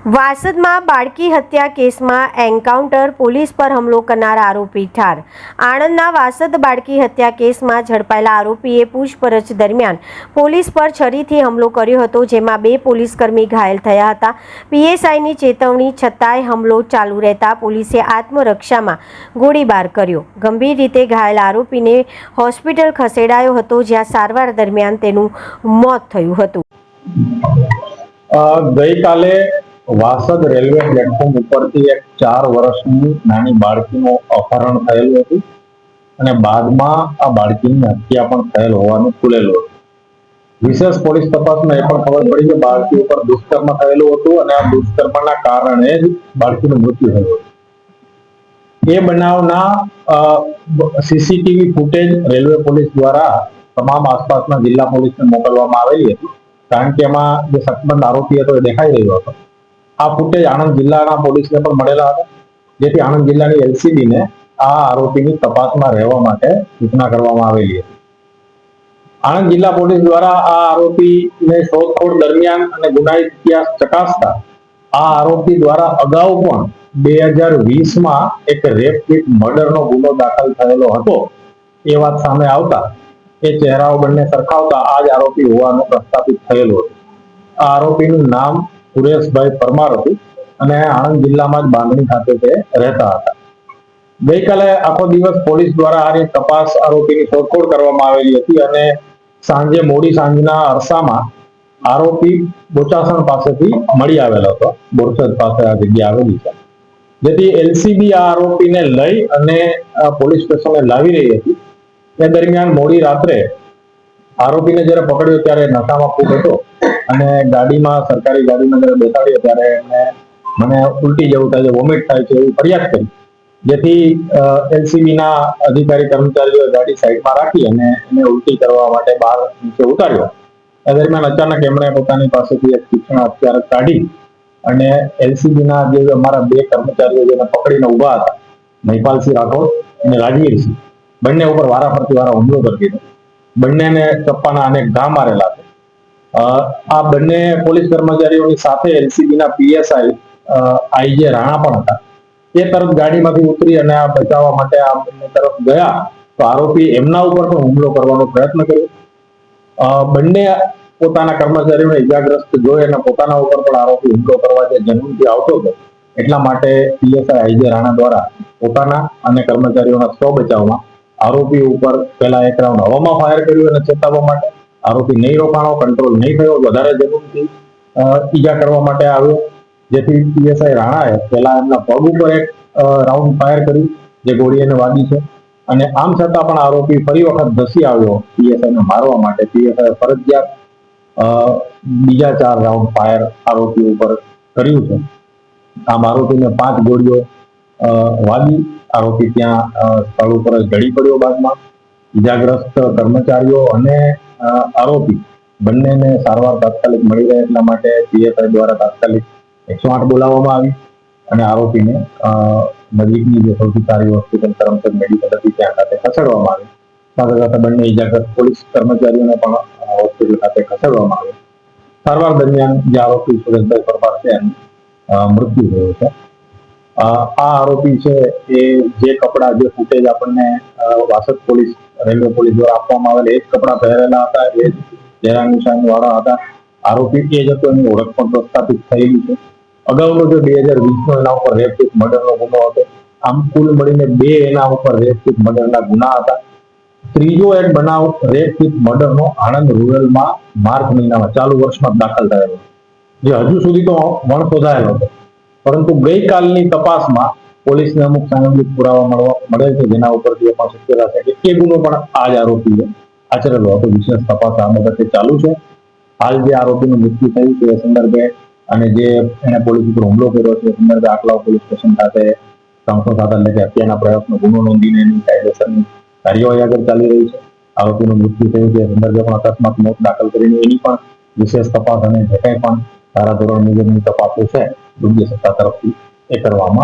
વાસદમાં બાળકી હત્યા કેસમાં એન્કાઉન્ટર, પોલીસ પર હુમલો કરનાર આરોપી ઠાર. આણંદના વાસદ બાળકી હત્યા કેસમાં ઝડપાયેલા આરોપીએ પૂછપરછ દરમિયાન પોલીસ પર છરીથી હુમલો કર્યો હતો, જેમાં 2 પોલીસકર્મી ઘાયલ થયા હતા. પીએસઆઈની ચેતવણી છતાંય હુમલો ચાલુ રહેતા પોલીસે આત્મરક્ષામાં ગોળીબાર કર્યો. ગંભીર રીતે ઘાયલ આરોપીને હોસ્પિટલ ખસેડાયો હતો, જ્યાં સારવાર દરમિયાન તેનું મોત થયું હતું. ગઈકાલે વાસદ રેલવે પ્લેટફોર્મ ઉપરથી એક 4 વર્ષની નાની બાળકીનું અપહરણ થયેલું હતું અને બાદમાં આ બાળકીની હત્યા પણ થયેલ હોવાનું ખુલેલું હતું. વિશેષ પોલીસ તપાસમાં એ પણ ખબર પડી કે બાળકી ઉપર દુષ્કર્મ થયેલું હતું અને આ દુષ્કર્મના કારણે જ બાળકીનું મૃત્યુ થયું હતું. એ બનાવના સીસીટીવી ફૂટેજ રેલવે પોલીસ દ્વારા તમામ આસપાસના જિલ્લા પોલીસને મોકલવામાં આવેલી હતી, કારણ કે એમાં જે શકમંદ આરોપી હતો એ દેખાઈ રહ્યો હતો. આ ફૂટેજ આણંદ જિલ્લાના પોલીસને પણ મળેલા હતા, જેથી આણંદ જિલ્લાની એલસીબીને આ આરોપીની તપાસમાં રહેવા માટે સૂચના કરવામાં આવેલી હતી. આણંદ જિલ્લા પોલીસ દ્વારા આ આરોપીને શોધખોળ દરમિયાન અને ગુનાહિત ઇતિહાસ ચકાસતા આ આરોપી દ્વારા અગાઉ પણ 2020માં એક રેપ વિથ મર્ડરનો ગુનો દાખલ થયેલો હતો એ વાત સામે આવતા એ ચહેરાઓ બંને સરખાવતા આ જ આરોપી હોવાનું પ્રસ્થાપિત થયેલું હતું. આ આરોપીનું નામ સુરેશભાઈ પરમાર હતું અને આણંદ જિલ્લામાં જ બાંધણી ખાતે તે રહેતા હતા. ગઈકાલે આખો દિવસ પોલીસ દ્વારા આની તપાસ, આરોપીની શોધખોળ કરવામાં આવેલી હતી અને મોડી સાંજના અરસામાં આરોપી બોચાસણ પાસેથી મળી આવેલો હતો. બોરસદ પાસે આ જગ્યા આવેલી છે, જેથી એલસીબી આ આરોપીને લઈ અને પોલીસ સ્ટેશને લાવી રહી હતી. એ દરમિયાન મોડી રાત્રે આરોપીને જ્યારે પકડ્યો ત્યારે નશામાં ખૂબ હતો અને ગાડીમાં, સરકારી ગાડીમાં જ્યારે બેસાડ્યો ત્યારે મને ઉલટી જેવું થાય છે, વોમિટ થાય છે એવી ફરિયાદ કરી, જેથી એલસીબીના અધિકારી કર્મચારીઓએ ગાડી સાઈડમાં રાખી અને એને ઉલટી કરવા માટે બહાર નીચે ઉતાર્યો. એ દરમિયાન અચાનક એમણે પોતાની પાસેથી એક તીક્ષ્ણ હથિયાર કાઢી અને એલસીબીના જે અમારા 2 કર્મચારીઓ જેને પકડીને ઉભા હતા, મહિપાલસિંહ રાઠોડ અને રાજવીરસિંહ, બંને ઉપર વારાફરતી હુમલો કરી દીધો. બંનેને ચપ્પાના અનેક ઘા મારેલા છે. આ બંને પોલીસ કર્મચારીઓની સાથે એલસીબીના પીએસઆઈ આઈજે રાણા પણ હતા. એ તરફ ગાડીમાંથી ઉતરી અને આ બચાવવા માટે આ બંને તરફ ગયા તો આરોપી એમના ઉપર પણ હુમલો કરવાનો પ્રયત્ન કર્યો. બંને પોતાના કર્મચારીઓને ઇજાગ્રસ્ત જોઈ અને પોતાના ઉપર પણ આરોપી હુમલો કરવા જે જન્મથી આવતો હતો, એટલા માટે પીએસઆઈ આઈજે રાણા દ્વારા પોતાના અને કર્મચારીઓના સ્વ બચાવમાં આરોપી ઉપર પહેલા એક રાઉન્ડ હવામાં ફાયર કર્યું અને ચેતવવા માટે. આરોપી નહીં રોકાણો, કંટ્રોલ નહીં થયો, વધારે જમીનથી ઈજા કરવા માટે આવ્યો, જેથી પીએસઆઈ રાણાએ પહેલા એમના પગ ઉપર એક રાઉન્ડ ફાયર કર્યું, જે ગોળી એને વાગી છે. અને આમ છતાં પણ આરોપી ફરી વખત ધસી આવ્યો પીએસઆઈને મારવા માટે. પીએસઆઈ ફરજિયાત બીજા 4 રાઉન્ડ ફાયર આરોપી ઉપર કર્યું છે. આમ આરોપીને 5 ગોળીઓ વાગી. આરોપી ત્યાં સ્થળ ઉપર જ ઢળી પડ્યો. બાદમાં ઈજાગ્રસ્ત કર્મચારીઓ અને આરોપી બંનેને સારવાર તાત્કાલિક મળી રહે એટલા માટે પીએસઆઈ દ્વારા તાત્કાલિક 108 બોલાવવામાં આવી અને આરોપીને નજીકની જે સૌથી સારી હોસ્પિટલ કરમસદ મેડિકલ હતી ત્યાં ખાતે ખસેડવામાં આવી. સાથે સાથે બંને ઈજાગ્રસ્ત પોલીસ કર્મચારીઓને પણ હોસ્પિટલ ખાતે ખસેડવામાં આવે. સારવાર દરમિયાન જે આરોપી સુરેશભાઈ પરમાર છે એનું મૃત્યુ થયું છે. આ આરોપી છે એ જે કપડા, જે ફૂટેજ આપણને વાસદ પોલીસ, રેલવે પોલીસ દ્વારા આપવામાં આવેલા એ જ કપડા પહેરેલા હતા, એ જ ચહેરા નિશાન વાળા હતા. આરોપી એ જ હતો, એની ઓળખ પણ પ્રસ્થાપિત થયેલી છે. અગાઉનો જે 2020નો એના ઉપર રેપ વિથ મર્ડરનો ગુનો હતો. આમ કુલ મળીને 2 એના ઉપર રેપ વિથ મર્ડરના ગુના હતા. ત્રીજો એક બનાવ રેપ વિથ મર્ડરનો આણંદ રૂરલમાં માર્ચ મહિનામાં, ચાલુ વર્ષમાં દાખલ થયેલો, જે હજુ સુધી તો વણશોધાયેલો હતો. પરંતુ ગઈકાલની તપાસમાં પોલીસને અમુક સાંગીક પુરાવા મળે છે, જેના ઉપરથી એ પણ શક્યતા છે કે એ ગુનો પણ આ જ આરોપીએ આચરેલો હતો. વિશેષ તપાસ આ બાબતે ચાલુ છે. હાલ જે આરોપીનું મૃત્યુ થયું છે એ સંદર્ભે અને જે એને પોલીસ ઉપર હુમલો કર્યો છે એ સંદર્ભે આકલાવ પોલીસ સ્ટેશન ખાતે 307 એટલે કે હત્યાના પ્રયાસનો ગુનો નોંધીને એની કાયદેસરની કાર્યવાહી આગળ ચાલી રહી છે. આરોપીનું મૃત્યુ થયું છે એ સંદર્ભે પણ અકસ્માત મોત દાખલ કરીને એની પણ વિશેષ તપાસ અને જે કંઈ પણ ધારાધોરણ મુજબની તપાસો છે યોગ્ય સત્તા તરફથી એ કરવામાં